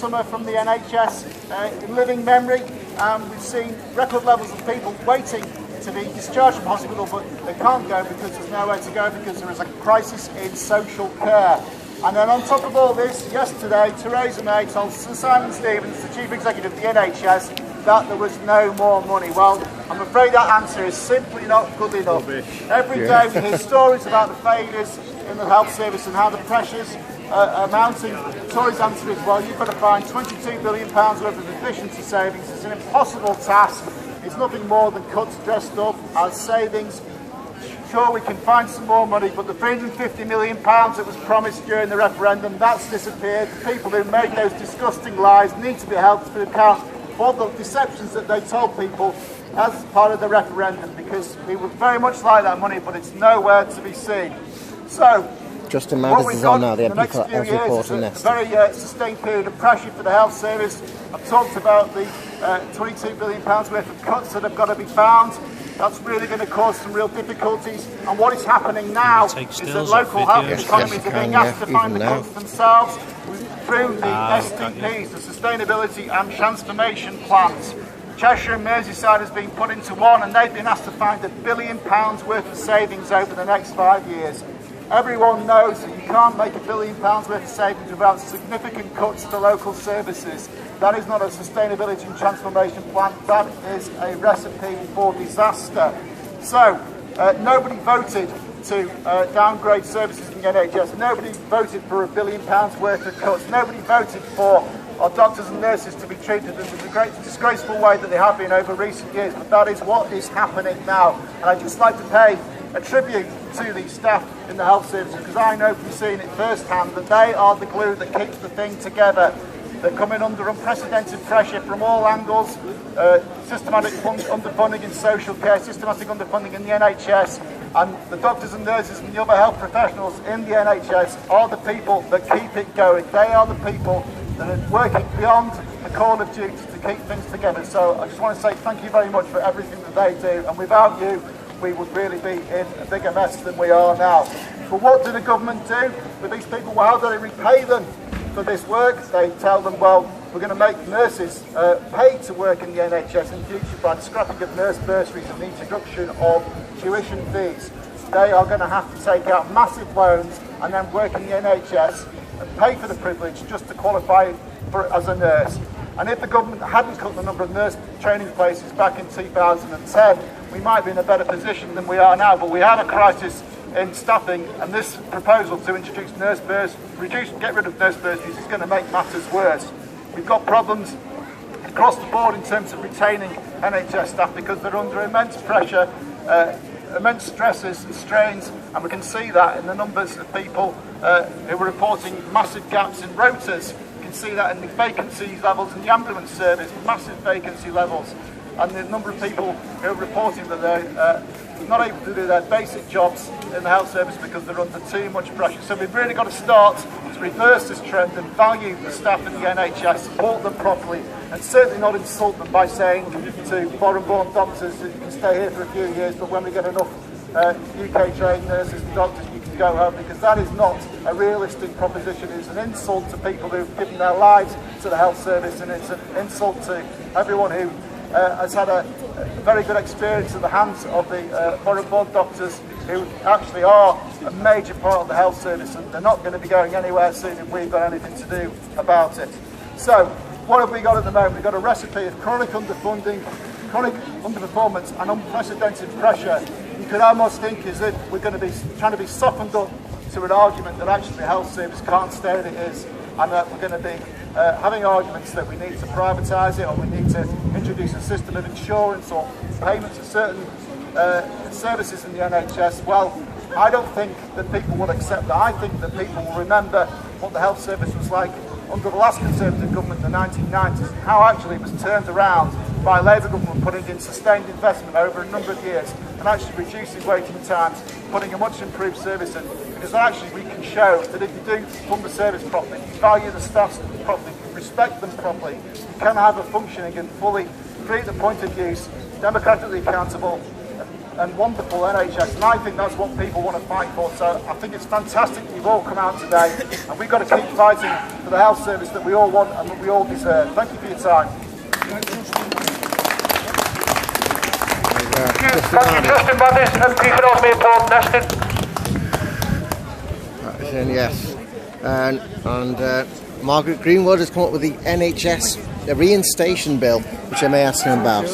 summer from the NHS in living memory. We've seen record levels of people waiting to be discharged from hospital, but they can't go because there's nowhere to go because there is a crisis in social care. And then on top of all this, yesterday, Theresa May told Sir Simon Stevens, the Chief Executive of the NHS, that there was no more money. Well, I'm afraid that answer is simply not good enough. Every day we hear stories about the failures in the health service and how the pressures are mounting. Tory's answer is, well, you've got to find £22 billion worth of efficiency savings. It's an impossible task. It's nothing more than cuts dressed up as savings. Sure, we can find some more money, but the £350 million that was promised during the referendum, that's disappeared. The people who made those disgusting lies need to be held to account for the deceptions that they told people as part of the referendum, because we would very much like that money, but it's nowhere to be seen. So, Justin Mathers is on now, the MP for Elswood a very sustained period of pressure for the health service. I've talked about the £22 billion worth of cuts that have got to be found. That's really going to cause some real difficulties. And what is happening now is that local health economies are being asked to find the cuts themselves through the STPs, the Sustainability and Transformation Plans. Cheshire and Merseyside has been put into one, and they've been asked to find £1 billion worth of savings over the next 5 years. Everyone knows that you can't make £1 billion worth of savings without significant cuts to local services. That is not a sustainability and transformation plan. That is a recipe for disaster. So, nobody voted to downgrade services in the NHS. Nobody voted for £1 billion worth of cuts. Nobody voted for our doctors and nurses to be treated in the great disgraceful way that they have been over recent years. But that is what is happening now. And I'd just like to pay a tribute to the staff in the health service, because I know from seeing it firsthand that they are the glue that keeps the thing together. They're coming under unprecedented pressure from all angles, systematic underfunding in social care, systematic underfunding in the NHS, and the doctors and nurses and the other health professionals in the NHS are the people that keep it going. They are the people that are working beyond the call of duty to keep things together. So I just want to say thank you very much for everything that they do, and without you, we would really be in a bigger mess than we are now. But what do the government do with these people? Well, how do they repay them for this work? They tell them, well, we're going to make nurses pay to work in the NHS in future by the scrapping of nurse bursaries and the introduction of tuition fees. They are going to have to take out massive loans and then work in the NHS and pay for the privilege just to qualify as a nurse. And if the government hadn't cut the number of nurse training places back in 2010, we might be in a better position than we are now. But we have a crisis in staffing, and this proposal to introduce get rid of nurse bursaries is going to make matters worse. We've got problems across the board in terms of retaining NHS staff because they're under immense pressure, immense stresses and strains, and we can see that in the numbers of people who are reporting massive gaps in rotas. You can see that in the vacancy levels in the ambulance service, massive vacancy levels, and the number of people who are reporting that they're not able to do their basic jobs in the health service because they're under too much pressure. So we've really got to start to reverse this trend and value the staff in the NHS, support them properly, and certainly not insult them by saying to foreign-born doctors that you can stay here for a few years, but when we get enough UK-trained nurses and doctors, you can go home, because that is not a realistic proposition. It's an insult to people who've given their lives to the health service, and it's an insult to everyone who has had a very good experience at the hands of the foreign-born doctors who actually are a major part of the health service, and they're not going to be going anywhere soon if we've got anything to do about it. So, what have we got at the moment? We've got a recipe of chronic underfunding, chronic underperformance and unprecedented pressure. You could almost think as if we're going to be trying to be softened up to an argument that actually the health service can't stay as it is, and that we're going to be having arguments that we need to privatise it, or we need to introduce a system of insurance or payments of certain services in the NHS. Well, I don't think that people will accept that. I think that people will remember what the health service was like under the last Conservative government in the 1990s, and how actually it was turned around by a Labour government, putting in sustained investment over a number of years and actually reducing waiting times, putting a much improved service in. Because actually we can show that if you do fund the service properly, you value the staff properly, you respect them properly, you can have a functioning and fully free at the point of use, democratically accountable and wonderful NHS, and I think that's what people want to fight for. So I think it's fantastic that you've all come out today, and we've got to keep fighting for the health service that we all want and that we all deserve. Thank you for your time. Justin Mathis, MP for North Mayport, Neston. Yes. And Margaret Greenwood has come up with the NHS reinstatement bill, which I may ask him about.